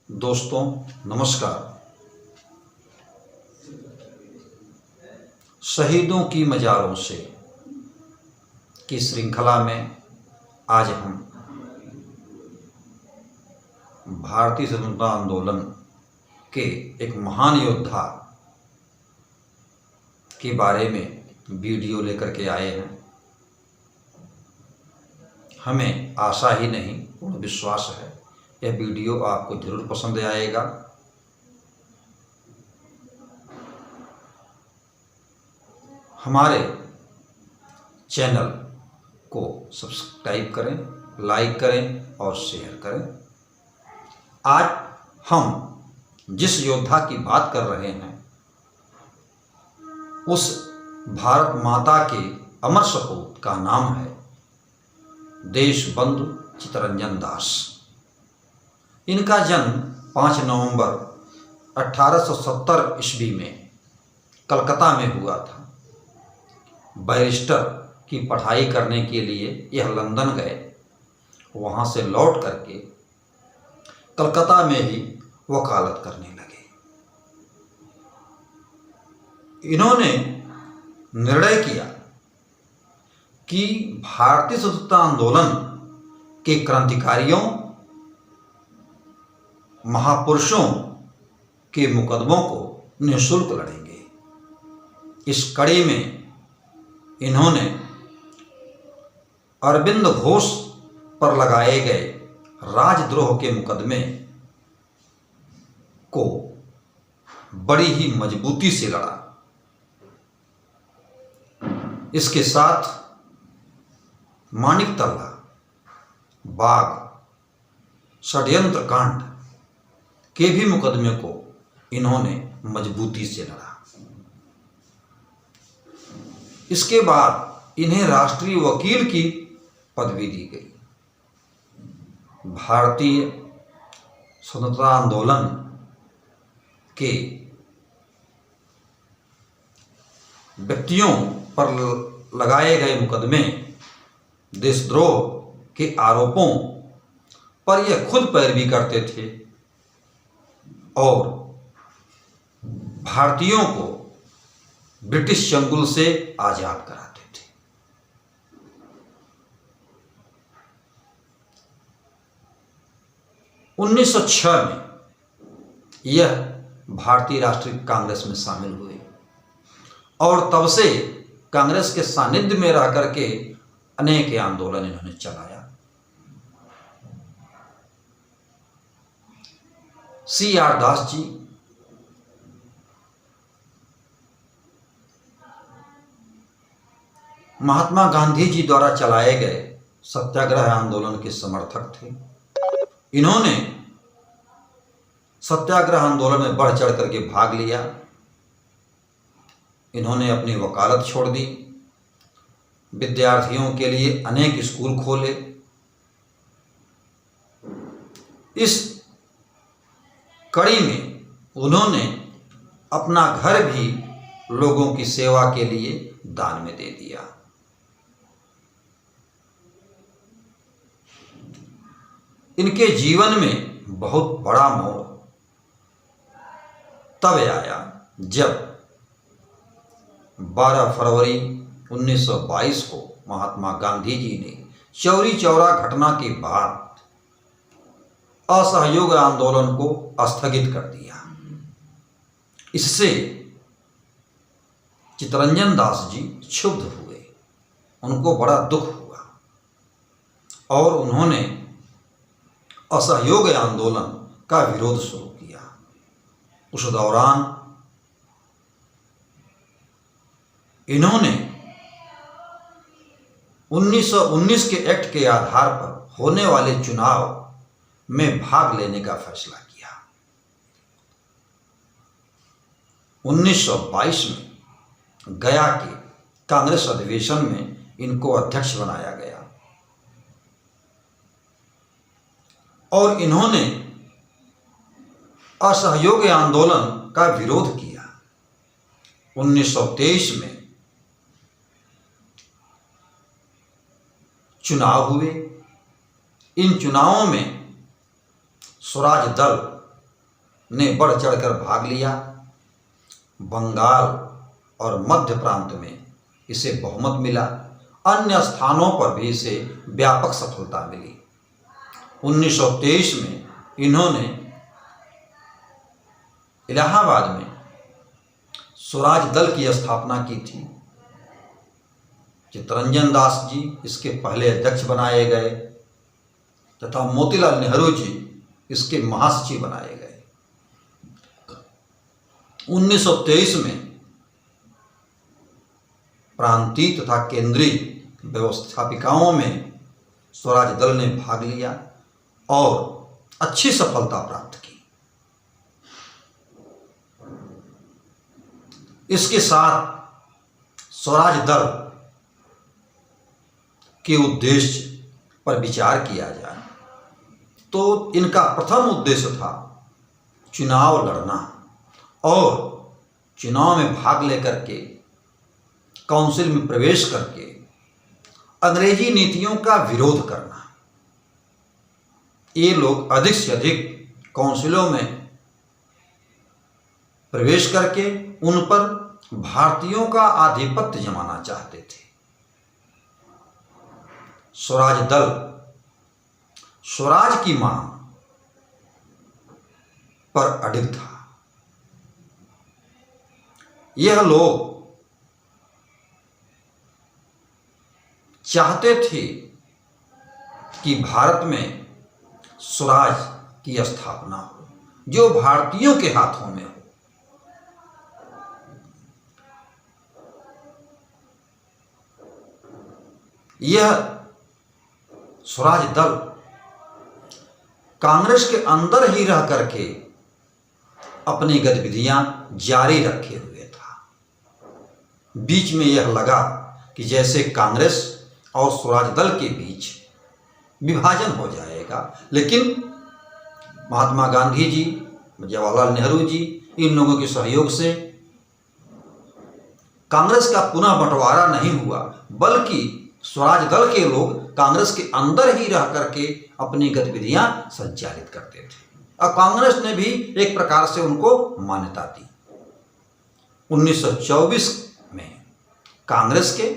दोस्तों नमस्कार। शहीदों की मजारों से की श्रृंखला में आज हम भारतीय स्वतंत्रता आंदोलन के एक महान योद्धा के बारे में वीडियो लेकर के आए हैं। हमें आशा ही नहीं पूर्ण विश्वास है यह वीडियो आपको जरूर पसंद आएगा। हमारे चैनल को सब्सक्राइब करें, लाइक करें और शेयर करें। आज हम जिस योद्धा की बात कर रहे हैं उस भारत माता के अमर सपूत का नाम है देशबंधु चित्तरंजन दास। इनका जन्म 5 नवंबर 1870 ईस्वी में कलकत्ता में हुआ था। बैरिस्टर की पढ़ाई करने के लिए यह लंदन गए। वहाँ से लौट करके कलकत्ता में ही वकालत करने लगे। इन्होंने निर्णय किया कि भारतीय स्वतंत्रता आंदोलन के क्रांतिकारियों महापुरुषों के मुकदमों को निःशुल्क लड़ेंगे। इस कड़ी में इन्होंने अरविंद घोष पर लगाए गए राजद्रोह के मुकदमे को बड़ी ही मजबूती से लड़ा। इसके साथ मानिकतल्ला, बाग, षड्यंत्र कांड के भी मुकदमे को इन्होंने मजबूती से लड़ा। इसके बाद इन्हें राष्ट्रीय वकील की पदवी दी गई। भारतीय स्वतंत्रता आंदोलन के व्यक्तियों पर लगाए गए मुकदमे, देशद्रोह के आरोपों पर यह खुद पैरवी करते थे और भारतीयों को ब्रिटिश चंगुल से आजाद कराते थे। उन्नीस 1906 में यह भारतीय राष्ट्रीय कांग्रेस में शामिल हुए और तब से कांग्रेस के सानिध्य में रह करके अनेक आंदोलन इन्होंने चलाया। CR दास जी, महात्मा गांधी जी द्वारा चलाए गए सत्याग्रह आंदोलन के समर्थक थे। इन्होंने सत्याग्रह आंदोलन में बढ़ चढ़ करके भाग लिया। इन्होंने अपनी वकालत छोड़ दी, विद्यार्थियों के लिए अनेक स्कूल खोले। इस कड़ी में उन्होंने अपना घर भी लोगों की सेवा के लिए दान में दे दिया। इनके जीवन में बहुत बड़ा मोड़ तब आया जब 12 फरवरी 1922 को महात्मा गांधी जी ने चौरी चौरा घटना के बाद असहयोग आंदोलन को स्थगित कर दिया। इससे चित्तरंजन दास जी क्षुब्ध हुए, उनको बड़ा दुख हुआ और उन्होंने असहयोग आंदोलन का विरोध शुरू किया। उस दौरान इन्होंने 1919 के एक्ट के आधार पर होने वाले चुनाव में भाग लेने का फैसला किया। 1922 में गया के कांग्रेस अधिवेशन में इनको अध्यक्ष बनाया गया और इन्होंने असहयोग आंदोलन का विरोध किया। 1923 में चुनाव हुए। इन चुनावों में स्वराज दल ने बढ़ चढ़कर भाग लिया। बंगाल और मध्य प्रांत में इसे बहुमत मिला। अन्य स्थानों पर भी इसे व्यापक सफलता मिली। 1923 में इन्होंने इलाहाबाद में स्वराज दल की स्थापना की थी। चित्तरंजन दास जी इसके पहले अध्यक्ष बनाए गए तथा मोतीलाल नेहरू जी इसके महासचिव बनाए गए। 1923 में प्रांतीय तथा केंद्रीय व्यवस्थापिकाओं में स्वराज दल ने भाग लिया और अच्छी सफलता प्राप्त की। इसके साथ स्वराज दल के उद्देश्य पर विचार किया जाए तो इनका प्रथम उद्देश्य था चुनाव लड़ना और चुनाव में भाग लेकर के काउंसिल में प्रवेश करके अंग्रेजी नीतियों का विरोध करना। ये लोग अधिक से अधिक काउंसिलों में प्रवेश करके उन पर भारतीयों का आधिपत्य जमाना चाहते थे। स्वराज दल स्वराज की मांग पर अडिग था। यह लोग चाहते थे कि भारत में स्वराज की स्थापना हो जो भारतीयों के हाथों में हो। यह स्वराज दल कांग्रेस के अंदर ही रह करके अपनी गतिविधियां जारी रखे हुए था। बीच में यह लगा कि जैसे कांग्रेस और स्वराज दल के बीच विभाजन हो जाएगा, लेकिन महात्मा गांधी जी, जवाहरलाल नेहरू जी, इन लोगों के सहयोग से कांग्रेस का पुनः बंटवारा नहीं हुआ, बल्कि स्वराज दल के लोग कांग्रेस के अंदर ही रह करके अपनी गतिविधियां संचालित करते थे और कांग्रेस ने भी एक प्रकार से उनको मान्यता दी। 1924 में कांग्रेस के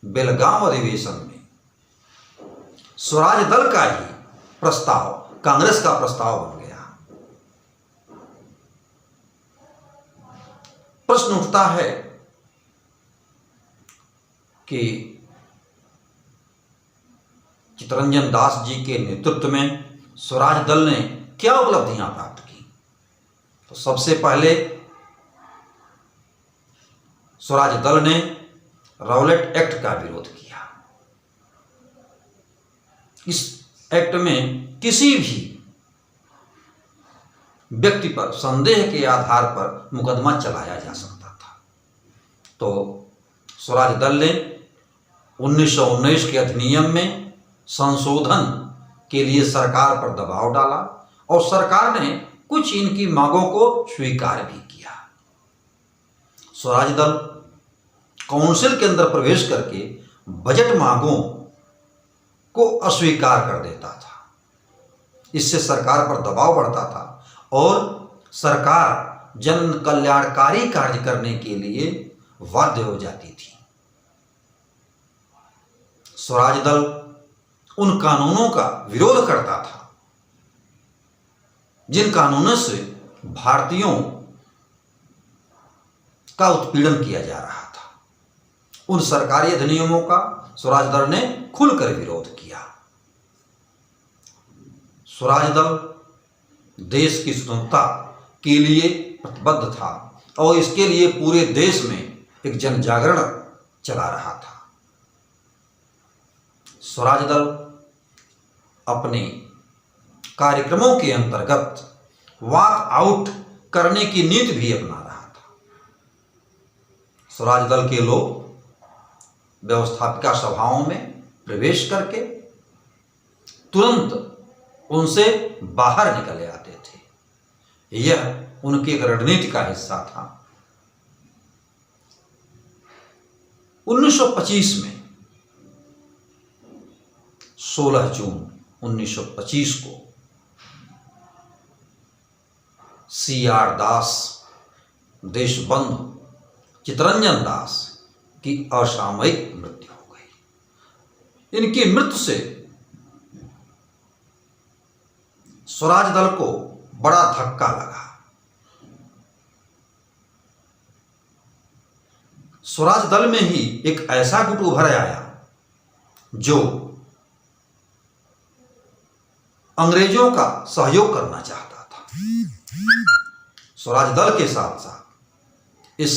बेलगाम अधिवेशन में स्वराज दल का ही प्रस्ताव कांग्रेस का प्रस्ताव बन गया। प्रश्न उठता है कि चित्तरंजन दास जी के नेतृत्व में स्वराज दल ने क्या उपलब्धियां प्राप्त की। तो सबसे पहले स्वराज दल ने रॉलेट एक्ट का विरोध किया। इस एक्ट में किसी भी व्यक्ति पर संदेह के आधार पर मुकदमा चलाया जा सकता था। तो स्वराज दल ने 1919 के अधिनियम में संशोधन के लिए सरकार पर दबाव डाला और सरकार ने कुछ इनकी मांगों को स्वीकार भी किया। स्वराज दल काउंसिल के अंदर प्रवेश करके बजट मांगों को अस्वीकार कर देता था। इससे सरकार पर दबाव बढ़ता था और सरकार जन कल्याणकारी कार्य करने के लिए बाध्य हो जाती थी। स्वराज दल उन कानूनों का विरोध करता था जिन कानूनों से भारतीयों का उत्पीड़न किया जा रहा था। उन सरकारी अधिनियमों का स्वराज दल ने खुलकर विरोध किया। स्वराज दल देश की स्वतंत्रता के लिए प्रतिबद्ध था और इसके लिए पूरे देश में एक जन जागरण चला रहा था। स्वराज दल अपने कार्यक्रमों के अंतर्गत वॉक आउट करने की नीति भी अपना रहा था। स्वराज दल के लोग व्यवस्थापिका सभाओं में प्रवेश करके तुरंत उनसे बाहर निकले आते थे। यह उनकी एक रणनीति का हिस्सा था। 1925 में 16 जून 1925 को CR दास, देशबंधु चितरंजन दास की असामयिक मृत्यु हो गई। इनकी मृत्यु से स्वराज दल को बड़ा धक्का लगा। स्वराज दल में ही एक ऐसा गुट उभर आया जो अंग्रेजों का सहयोग करना चाहता था। स्वराज दल के साथ साथ इस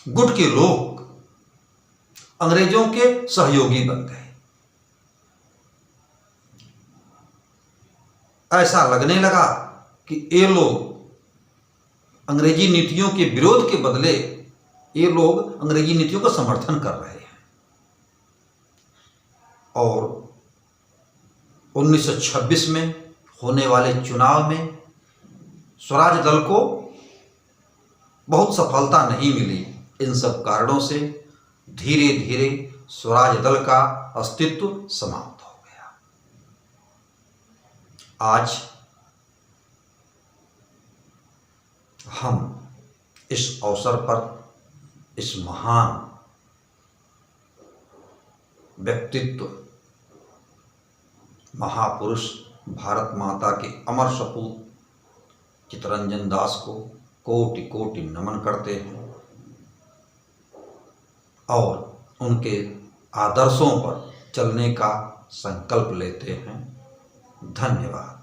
गुट के लोग अंग्रेजों के सहयोगी बन गए। ऐसा लगने लगा कि ये लोग अंग्रेजी नीतियों के विरोध के बदले ये लोग अंग्रेजी नीतियों का समर्थन कर रहे हैं। और 1926 में होने वाले चुनाव में स्वराज दल को बहुत सफलता नहीं मिली। इन सब कारणों से धीरे धीरे स्वराज दल का अस्तित्व समाप्त हो गया। आज हम इस अवसर पर इस महान व्यक्तित्व, महापुरुष, भारत माता के अमर सपूत चितरंजन दास को कोटि कोटि नमन करते हैं और उनके आदर्शों पर चलने का संकल्प लेते हैं। धन्यवाद।